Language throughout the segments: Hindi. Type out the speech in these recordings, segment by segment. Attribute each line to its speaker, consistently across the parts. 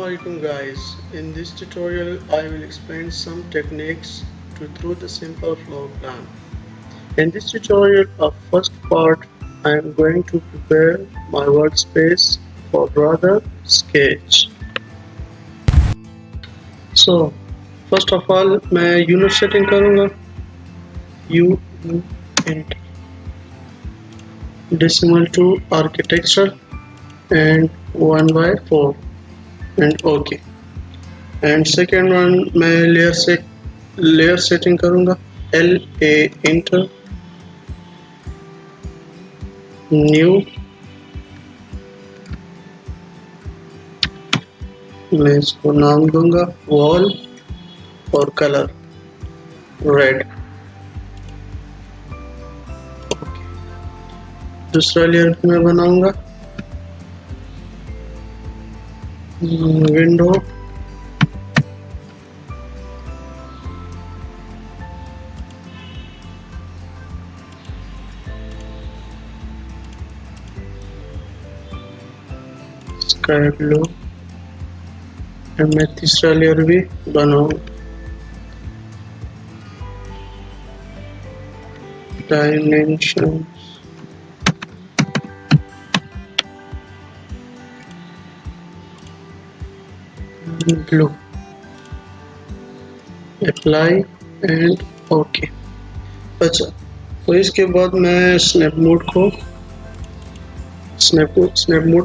Speaker 1: Assalamualaikum guys. In this tutorial I will explain some techniques to through the simple floor plan. In this tutorial of first part I am going to prepare my workspace for brother sketch. So first of all मैं unit setting करूँगा unit decimal to architectural and 1/4 and OK. And second one मैं लेयर सेटिंग करूँगा LA इंटर न्यू, मैं इसको नाम दूंगा वॉल और कलर रेड। दूसरा लेयर मैं बनाऊंगा विंडो स्काई ब्लू एंड मैं तीसरा लेयर भी बनाऊंगा dimension blue apply and okay. अच्छा, तो इसके बाद मैं स्नैप मोड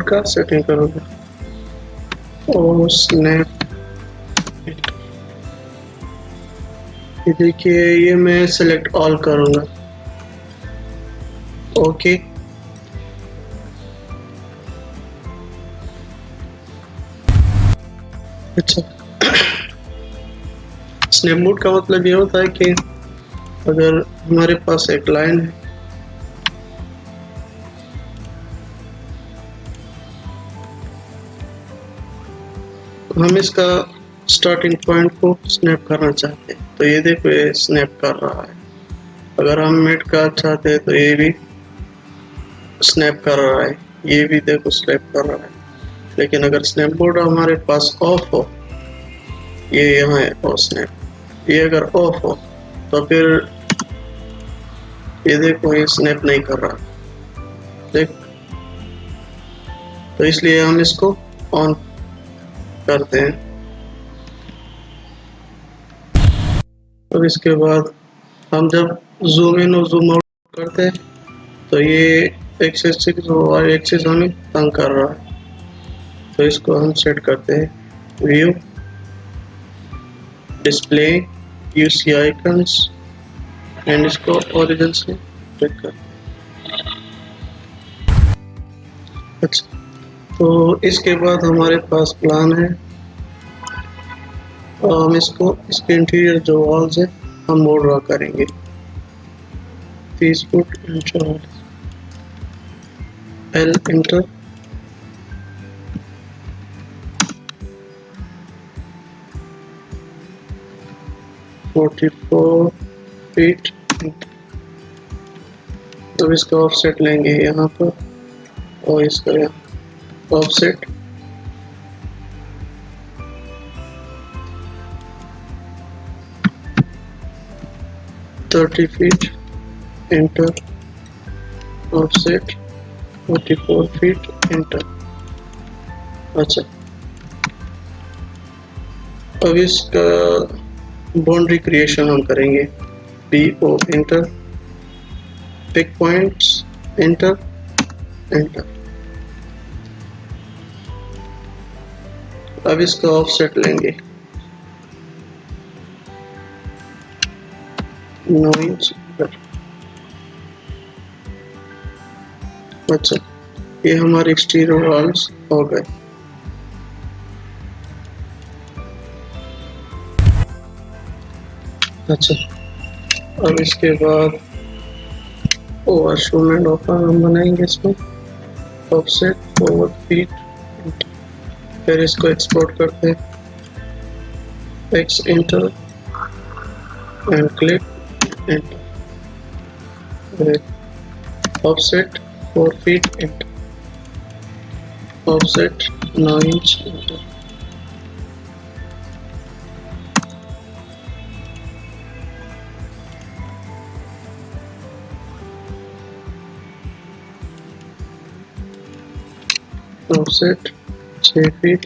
Speaker 1: का सेटिंग करूँगा और स्नैप, ये देखिए ये मैं सेलेक्ट ऑल करूँगा ओके। अच्छा, स्नैप मोड का मतलब ये होता है कि अगर हमारे पास एक लाइन है हम इसका स्टार्टिंग पॉइंट को स्नैप करना चाहते हैं तो ये देखो ये स्नैप कर रहा है। अगर हम मिड का चाहते हैं तो ये भी स्नैप कर रहा है, ये भी देखो स्नैप कर रहा है। लेकिन अगर स्नैप मोड हमारे पास ऑफ हो, ये यहाँ है और स्नैप, ये अगर ऑफ हो तो फिर ये देखो ये स्नैप नहीं कर रहा देख, तो इसलिए हम इसको ऑन करते हैं। अब इसके बाद हम जब जूम इन और जूम आउट करते हैं तो ये एक्सेस और एक्सेस हमें तंग कर रहा है, तो इसको हम सेट करते हैं view display UC icons and इसको ओरिजिन से क्लिक करते हैं। अच्छा, तो इसके बाद हमारे पास प्लान है और हम इसके इंटीरियर जो वॉल्स है हम वो ड्रा करेंगे 30 फुट एल इंटर फीट। तो इसका ऑफसेट लेंगे यहाँ पर और इसका यहाँ offset 30 feet enter offset 44 feet enter. अच्छा, अब इसका बाउंड्री क्रिएशन हम करेंगे BO enter pick points enter enter. अब इसका ऑफसेट लेंगे 9 इंच। अच्छा, ये हमारे एक्सटीरियर वॉल्स हो गए। अच्छा, अब इसके बाद वॉशरूम एंड ऑफर हम बनाएंगे इसमें ऑफसेट 4 फीट। फिर इसको एक्सपोर्ट करते हैं x inter and click enter, offset 4 feet enter, offset 9 inch enter, offset 6 feet,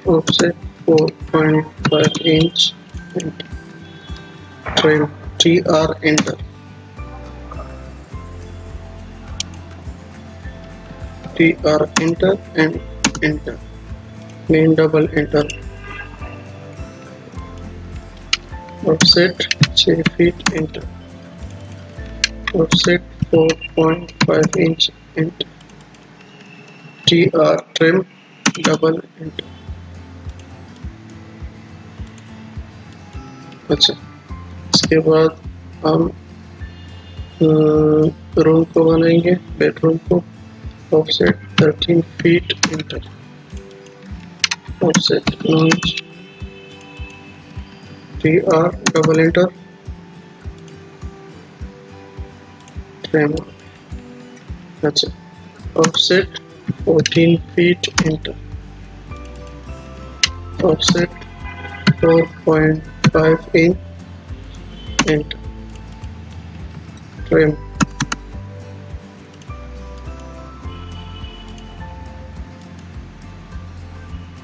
Speaker 1: offset 4.5 inch, trim TR enter, TR enter and enter, main double enter, offset 6 feet enter, offset 4.5 inch enter, TR trim double enter. अच्छा, इसके बाद हम रूम को बनाएंगे, बेडरूम को, offset 13 feet enter, offset 9 inch, TR double enter, trim. अच्छा, offset 14 feet enter, offset 4.5 inch enter, trim.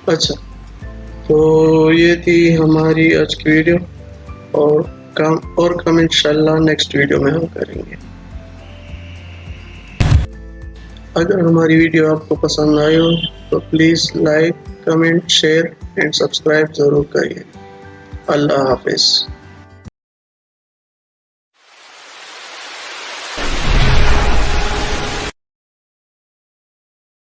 Speaker 1: अच्छा, तो ये थी हमारी आज की वीडियो, और काम इंशाल्लाह नेक्स्ट वीडियो में हम करेंगे। अगर हमारी वीडियो आपको पसंद आई हो तो please like, comment, share and subscribe ज़रूर करिए। अल्लाह हाफिज़।